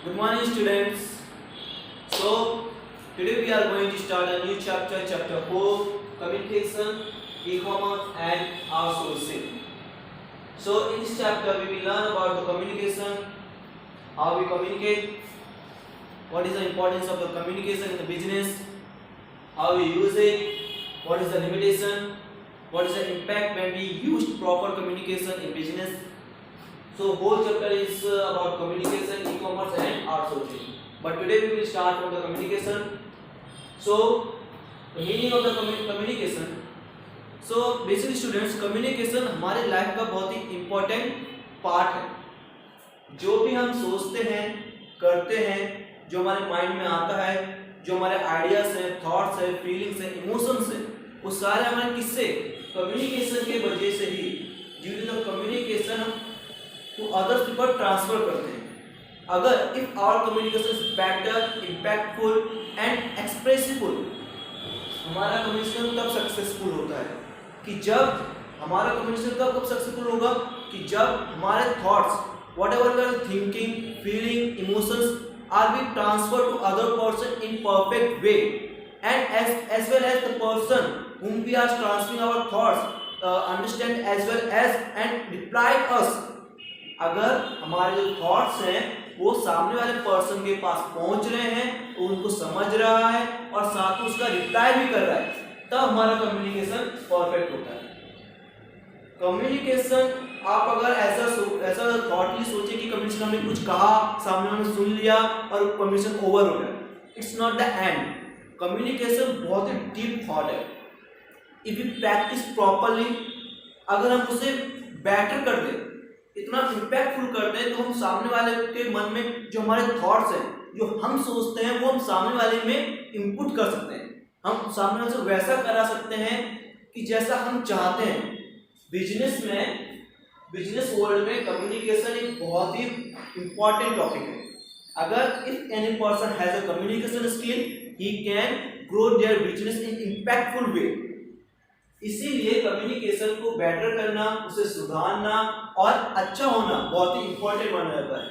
Good morning, students. So, today we are going to start a new chapter, chapter 4, communication, e-commerce, and outsourcing. So, in this chapter, we will learn about the communication, how we communicate, what is the importance of the communication in the business, how we use it, what is the limitation, what is the impact when we use proper communication in business. So whole chapter is about communication, e-commerce and outsourcing. But today we will start from the communication. So the meaning of the communication. So basically students, communication हमारे life का बहुत ही important part है. जो भी हम सोचते हैं, करते हैं, जो हमारे माइंड में आता है, जो हमारे आइडियाज हैं, थॉट्स हैं, फीलिंग्स हैं, इमोशंस हैं, वो सारे हमारे किससे, कम्युनिकेशन के वजह से ही, ड्यू टू द कम्युनिकेशन हम to others people transfer करते हैं. अगर if our communication is better, impactful and expressive, हमारा कम्युनिकेशन तब सक्सेसफुल होता है कि जब हमारा कम्युनिकेशन कब सक्सेसफुल होगा कि जब हमारे thoughts whatever we are thinking, feeling, emotions are being transferred to other person in perfect way, and as well as the person whom we are transferring our thoughts understand as well as and reply us. अगर हमारे जो thoughts हैं वो सामने वाले person के पास पहुंच रहे हैं, वो उनको समझ रहा है और साथ में उसका रिप्लाई भी कर रहा है, तब हमारा कम्युनिकेशन परफेक्ट होता है. कम्युनिकेशन आप अगर ऐसा थॉटली सोचे कि कम्युनिकेशन हमने कुछ कहा, सामने वाले सुन लिया और कम्युनिकेशन ओवर हो गया, it's not the end. Communication बहुत ही डीप थॉट है. इफ यू प्रैक्टिस प्रॉपरली, अगर हम उसे बेटर कर दें, इतना इम्पैक्टफुल कर दें, तो हम सामने वाले के मन में जो हमारे थॉट्स हैं, जो हम सोचते हैं, वो हम सामने वाले में इनपुट कर सकते हैं. हम सामने वाले से वैसा करा सकते हैं कि जैसा हम चाहते हैं. बिजनेस वर्ल्ड में कम्युनिकेशन एक बहुत ही इम्पॉर्टेंट टॉपिक है. अगर if any person has a communication skill, he can grow their business in impactful way. इसीलिए कम्युनिकेशन को बेटर करना, उसे सुधारना और अच्छा होना बहुत ही इंपॉर्टेंट माना जाता है.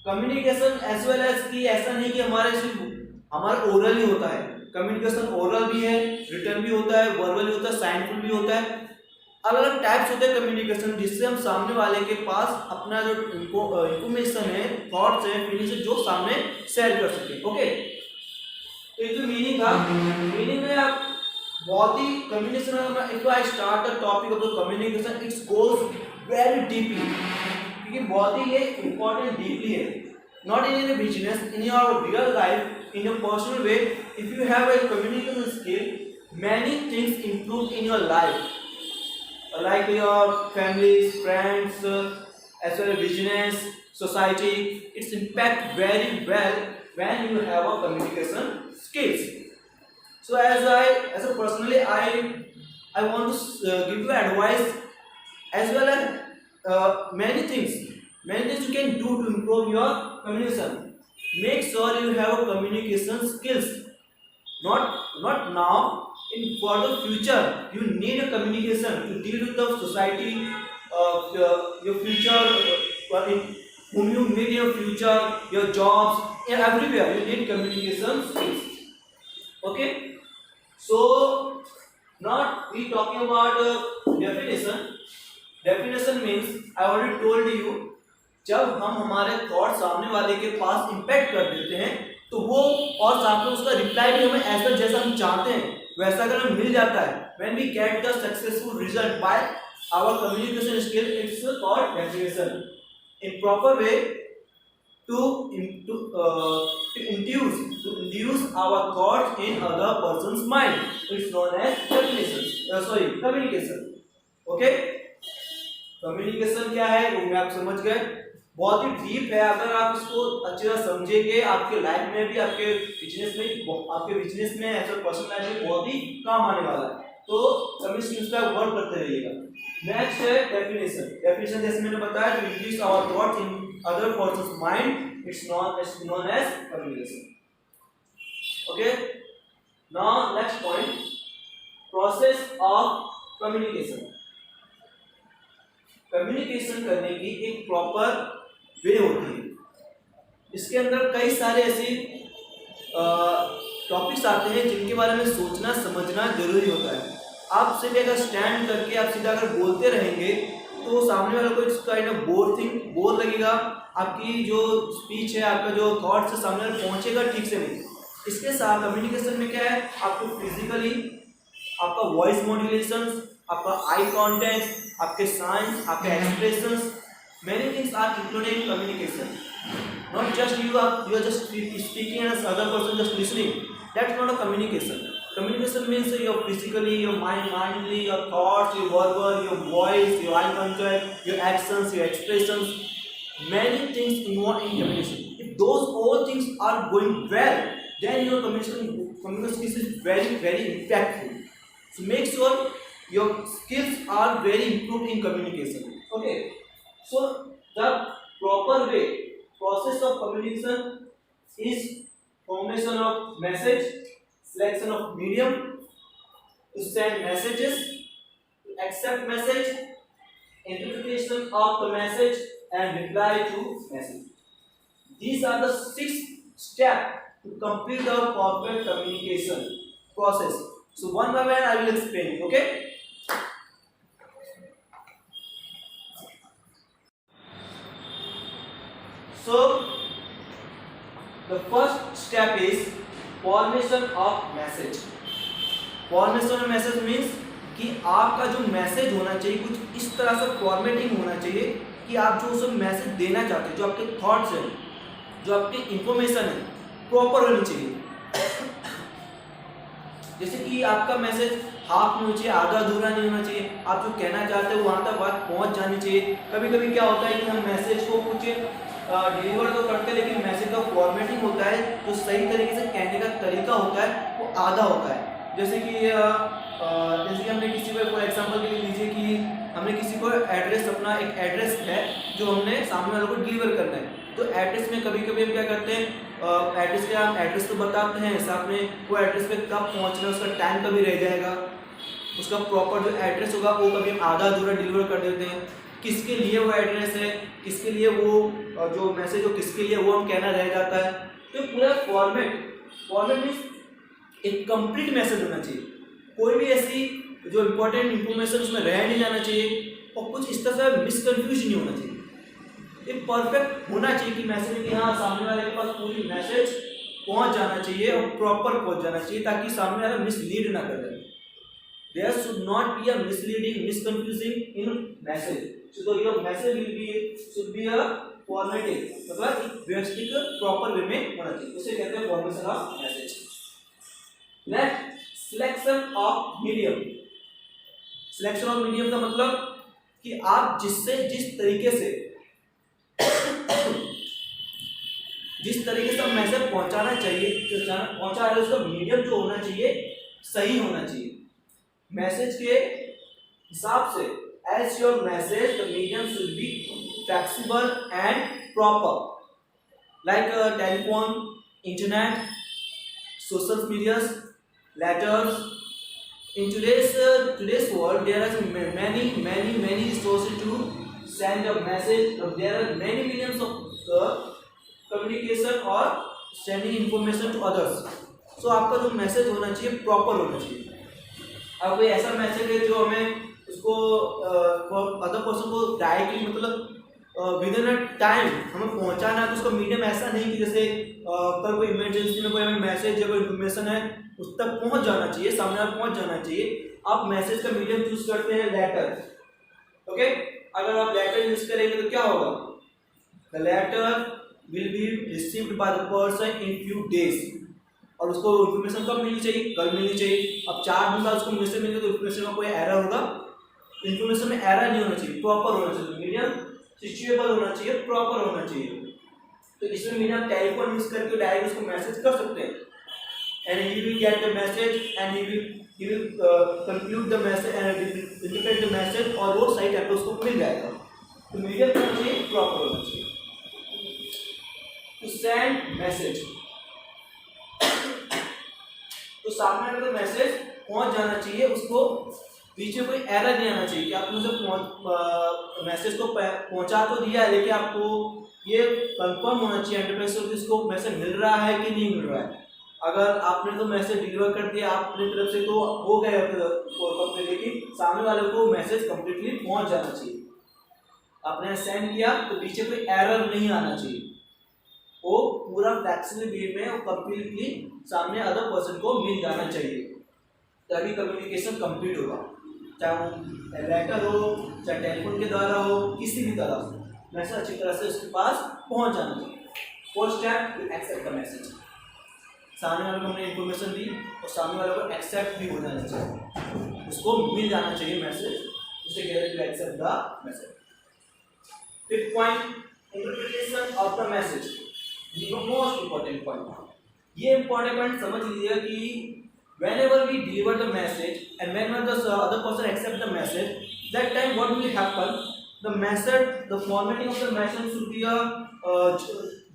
कम्युनिकेशन एज वेल एज कि ऐसा नहीं कि हमारा ओरल ही होता है. कम्युनिकेशन ओरल भी है, रिटन भी होता है, वर्बल भी होता है, साइनफुल भी होता है. अलग अलग टाइप्स होते हैं कम्युनिकेशन, जिससे हम सामने वाले के पास अपना जो इंफॉर्मेशन है, थॉट्स है, फीलिंग्स है, जो सामने शेयर कर सके. ओके, तो ये जो मीनिंग था, मीनिंग में आप बहुत ही communication, if I start the topic of the communication, it's goes very deeply, क्योंकि बहुत ही ये इंपॉर्टेंट डीपली है. Not in a business, in your real life, in your personal way. If you have a communication skill, many things improve in your life, like your families, friends, as well as business, society. It's impact very well when you have a communication skills. So as a personally, I want to give you advice as well as many things you can do to improve your communication. Make sure you have a communication skills. Not now, in for the future you need a communication to deal with the society, your future, whom you meet in your future, your jobs, and everywhere you need communication skills. Okay, so not we talking about definition. Definition means I already told you, जब हम हमारे thought सामने वाले के पास impact कर देते हैं, तो वो और साथ में उसका रिप्लाई भी हमें ऐसा जैसा हम चाहते हैं वैसा अगर हमें मिल जाता है, when we get the successful result by our communication skill, it's called definition. In proper way to induce our thoughts in other person's mind, it's known as communication. Okay, communication क्या है वो आप समझ गए. बहुत ही डीप है. अगर आप इसको अच्छे से समझेंगे, आपके लाइफ में भी, आपके बिजनेस में ऐसा पर्सनल लाइफ में बहुत ही काम आने वाला है. तो कम्युनिकेशन का वर्क करते रहिएगा. नेक्स्ट है डेफिनेशन. डेफिनेशन जैसे मैंने बताया, to induce our thoughts in other person's mind, it's known as communication. Okay, now next point, process of communication. Communication करने की एक प्रॉपर वे होती है. इसके अंदर कई सारे ऐसे टॉपिक्स आते हैं जिनके बारे में सोचना समझना जरूरी होता है। आप सिर्फ अगर स्टैंड करके आप सीधा अगर बोलते रहेंगे तो सामने वाले को इसका बोर लगेगा, आपकी जो स्पीच है, आपका जो थॉट्स है सामने वाले पहुंचेगा ठीक से नहीं। इसके साथ कम्युनिकेशन में क्या है, आपको फिजिकली आपका वॉइस मॉड्यूलेशन, आपका आई कांटेक्ट, आपके साइंस, आपके expressions, many things are included in communication. Not just you are just speaking and other person just listening. That's not a communication. Communication means your physically, your mindly, your thoughts, your verbal, your voice, your eye contact, your actions, your expressions. Many things involved in communication. If those all things are going well, then your communication is very impactful. So make sure your skills are very improved in communication. Okay. So the proper way process of communication is formation of message, selection of medium to send messages, to accept message, interpretation of the message and reply to message. These are the 6 steps to complete the perfect communication process. So one by one I will explain. Okay. So the first step is formation of message. Formation of message means कि आपका जो message होना चाहिए कुछ इस तरह से formatting होना चाहिए कि आप जो उसे मैसेज देना चाहते हैं, जो आपके थॉट्स हैं, जो आपकी इंफॉर्मेशन है, प्रॉपर होनी चाहिए। जैसे कि आपका मैसेज हाफ नहीं होना चाहिए, आधा अधूरा नहीं होना चाहिए, आप जो कहना चाहते हो वहां तक बात पहुंच जानी चाहिए। कभी कभी क्या होता है कि हम मैसेज को कुछ डिलीवर तो करते हैं लेकिन मैसेज का फॉर्मेटिंग होता है, जो सही तरीके से कहने का तरीका होता है वो आधा होता है। जैसे कि हमने किसी को फॉर एग्जांपल के लिए लीजिए कि हमने किसी को एड्रेस, अपना एक एड्रेस है जो हमने सामने वालों को डिलीवर करना है, तो एड्रेस में कभी कभी हम क्या करते हैं, एड्रेस के हम एड्रेस तो बताते हैं, साथ में वो एड्रेस पे कब पहुँचना है उसका टाइम कभी रह जाएगा, उसका प्रॉपर जो एड्रेस होगा वो कभी हम आधा अधूरा डिलीवर कर देते हैं। किसके लिए वो एड्रेस है, किसके लिए वो जो मैसेज हो किसके लिए वो हम कहना रह जाता है। तो पूरा फॉर्मेट मीन्स एक कंप्लीट मैसेज होना चाहिए, कोई भी ऐसी जो इंपॉर्टेंट इंफॉर्मेशन उसमें रह नहीं जाना चाहिए और कुछ इस तरह से मिसकन्फ्यूज नहीं होना चाहिए। एक परफेक्ट होना चाहिए कि मैसेज में कि हाँ सामने वाले के पास पूरी मैसेज पहुंच जाना चाहिए और प्रॉपर पहुंच जाना चाहिए ताकि सामने वाला मिसलीड ना कर दे। There should not be a misleading, misconfusing in message. So your message should be a formatted, मतलब एक व्यवस्थित प्रॉपर वे में होना चाहिए, उसे कहते हैं formation of message. Next, selection of medium. Selection of medium का मतलब कि आप जिस तरीके से मैसेज पहुंचाना चाहिए, पहुंचा रहे उसका मीडियम जो होना चाहिए सही होना चाहिए मैसेज के हिसाब से। As your message the medium should be flexible and proper, like telephone, internet, social medias, letters. In today's world, there are many resources to send a message. There are many millions of communication or sending information to others. So आपका जो message होना चाहिए proper होना चाहिए। अब कोई ऐसा message है जो हमें उसको अदर पर्सन को डायरेक्टली मतलब विद इन अ टाइम हमें पहुंचाना है, तो उसका मीडियम ऐसा नहीं कि जैसे कल कोई इमरजेंसी में कोई हमें मैसेज या कोई इन्फॉर्मेशन है उस तक पहुंच जाना चाहिए, सामने आप पहुंच जाना चाहिए। आप मैसेज का मीडियम चूज करते हैं लेटर। ओके, अगर आप लेटर यूज करेंगे तो क्या होगा, the letter will be received by the person in few days, और उसको इन्फॉर्मेशन कब मिलनी चाहिए, कल मिलनी चाहिए। अब 4 दिन बाद उसको इन्फॉर्मेशन मिलेगी तो इन्फॉर्मेशन में कोई एरर होगा, इन्फॉर्मेशन में एरर नहीं होना चाहिए, प्रॉपर होना चाहिए, मीडियम सिचुएबल होना चाहिए, प्रॉपर होना चाहिए। तो इसमें मीडियम टेलीफोन यूज करके डायरेक्ट उसको मैसेज कर सकते हैं, and he will get the message and he will conclude the message and interpret the message, और वो सही टाइम पे उसको मिल जाएगा। तो मीडियम होना चाहिए, प्रॉपर होना चाहिए। टू सेंड मैसेज, तो सामने वाले को मैसेज पहुंच जाना चाहिए, उसको बीच में कोई एरर नहीं आना चाहिए कि आपने उसे मैसेज को पहुंचा तो दिया है, लेकिन आपको ये कंफर्म होना चाहिए 100% कि इसको मैसेज मिल रहा है कि नहीं मिल रहा है। अगर आपने तो मैसेज डिलीवर कर दिया अपनी तरफ से तो हो गया कंप्लीट, लेकिन सामने वाले को मैसेज कंप्लीटली पहुंच जाना चाहिए। आपने सेंड किया तो पीछे कोई एरर नहीं आना चाहिए, वो पूरा फ्लैक्सिबल वे में और कंप्लीटली सामने अदर पर्सन को मिल जाना चाहिए, तभी कम्युनिकेशन कंप्लीट होगा। चाहे वो लेटर हो, चाहे टेलीफोन के द्वारा हो, किसी भी तरह से मैसेज अच्छी तरह से उसके पास पहुंच जाना चाहिए। First step to accept the message, सामने वाले को हमने इन्फॉर्मेशन दी और सामने वाले को एक्सेप्ट भी हो जाना चाहिए, उसको मिल जाना चाहिए मैसेज, उसे कह रहे हैं to accept the message. Fifth point, interpretation of the message, most important point. ये इंपॉर्टेंट पॉइंट समझ लीजिएगा कि whenever we deliver the message and whenever the other person accept the message, that time what will happen, the message, the formatting of the message should be a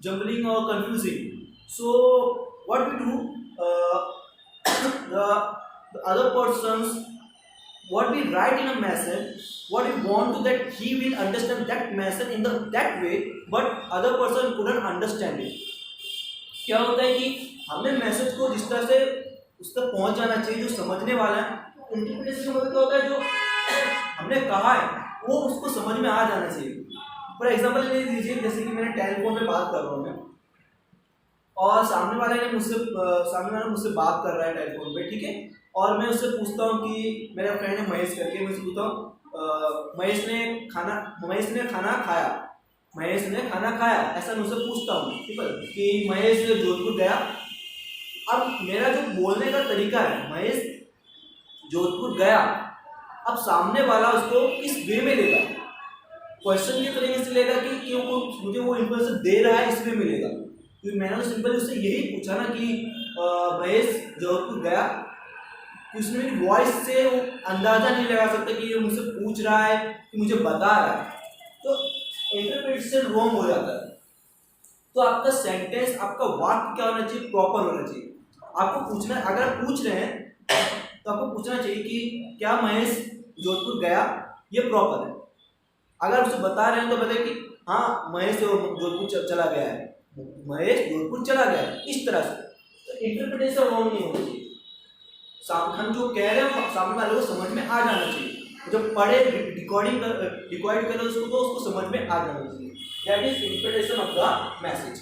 jumbling or confusing. So what we do, the other persons, what we write in a message, what we want to that he will understand that message in that way, but other person couldn't understand it. क्या होता है कि हमने message को जिस तरह से उस तक पहुंच जाना चाहिए जो समझने वाला है, इंटरप्रिटेशन का मतलब क्या होता है, जो हमने कहा है वो उसको समझ में आ जाना चाहिए। फॉर एग्जांपल ले लीजिए, जैसे कि मैंने टेलीफोन पे बात कर रहा हूँ मैं, और सामने वाला मुझसे बात कर रहा है टेलीफोन पे, ठीक है, और मैं उससे पूछता हूँ कि मेरा फ्रेंड है महेश करके, मैं उससे पूछता हूँ महेश ने खाना खाया, ऐसा मैं उससे पूछता हूँ, ठीक है, कि महेश जोधपुर गया। अब मेरा जो बोलने का तरीका है, महेश जोधपुर गया, अब सामने वाला उसको किस वे में लेगा, क्वेश्चन के तरीके से लेगा कि क्यों मुझे वो इन्फॉर्मेशन दे रहा है, इस वे में लेगा। क्योंकि मैंने तो सिंपल उससे यही पूछा ना कि महेश जोधपुर गया, उसने मेरी वॉइस से वो अंदाजा नहीं लगा सकता कि ये मुझसे पूछ रहा है कि मुझे बता रहा है, तो इंटरप्रिटेशन रॉन्ग हो जाता है। तो आपका सेंटेंस, आपका वाक्य क्या होना चाहिए, प्रॉपर होना चाहिए। आपको पूछना, अगर आप पूछ रहे हैं तो आपको पूछना चाहिए कि क्या महेश जोधपुर गया, ये प्रॉपर है। अगर उसे बता रहे हैं तो बताए कि हाँ महेश जोधपुर चला गया है, महेश जोधपुर चला गया है, इस तरह से। तो इंटरप्रिटेशन रॉन्ग नहीं होना चाहिए, हम जो कह रहे हैं सामने वाले को समझ में आ जाना चाहिए। जब पढ़े रिकॉर्ड करें उसको तो उसको समझ में आ जाना चाहिए। That is interpretation of the message.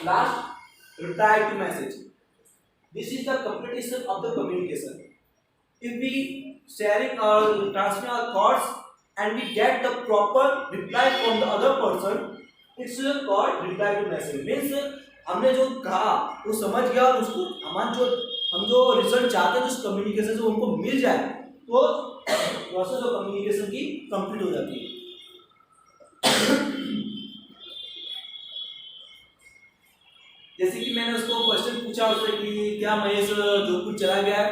Last, reply to message. This is the completion of the communication. If we sharing or transmitting our thoughts and we get the proper reply from the other person, it's called reply to message. Means हमने जो कहा वो समझ गया और उसको हम जो रिजल्ट चाहते हैं उस कम्युनिकेशन से उनको मिल जाए, तो प्रोसेस ऑफ कम्युनिकेशन की कंप्लीट हो जाती है। जैसे कि मैंने उसको क्वेश्चन पूछा उससे कि क्या महेश जोधपुर चला गया है,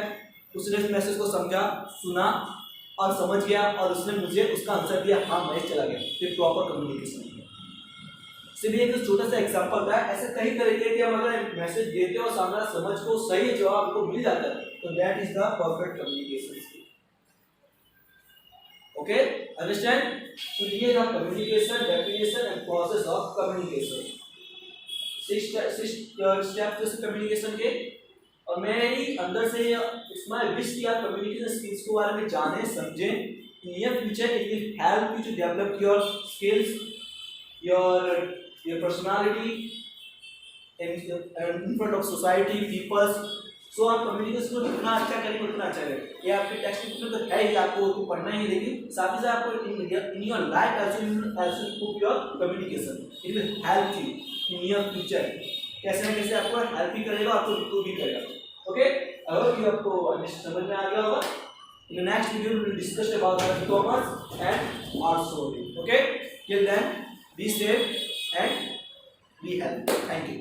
उसने इस मैसेज को समझा, सुना और समझ गया और उसने मुझे उसका आंसर दिया हाँ महेश चला गया, फिर प्रॉपर कम्युनिकेशन। सिर्फ एक छोटा सा एग्जांपल था, ऐसे कई तरीके के हम अगर मैसेज देते हो और सामने समझ को सही जवाब को मिल जाता है तो that is the perfect communication. Okay, understand? तो ये था communication definition and process of communication. Steps communication के, और मेरी अंदर से इट्स माय विश कि आप कम्युनिकेशन स्किल्स के बारे में जानें, समझें। In near future it will help you to develop your skills, your personality in front of society, peoples. So आप कम्युनिकेशन को जितना अच्छा करेंगे उतना अच्छा करेंगे। ये आपके टेक्स्ट बुक में तो है ही, आपको उसको पढ़ना ही, लेकिन साथ ही साथ आपको इन your life also improve your communication. It will help you in your future, कैसे न कैसे आपको हेल्प भी करेगा, आपको इम्प्रूव भी करेगा। ओके, आई होप ये आपको समझ में आ गया होगा। In the next video we will discuss about e-commerce and also. Okay, till then be safe and be healthy. Thank you.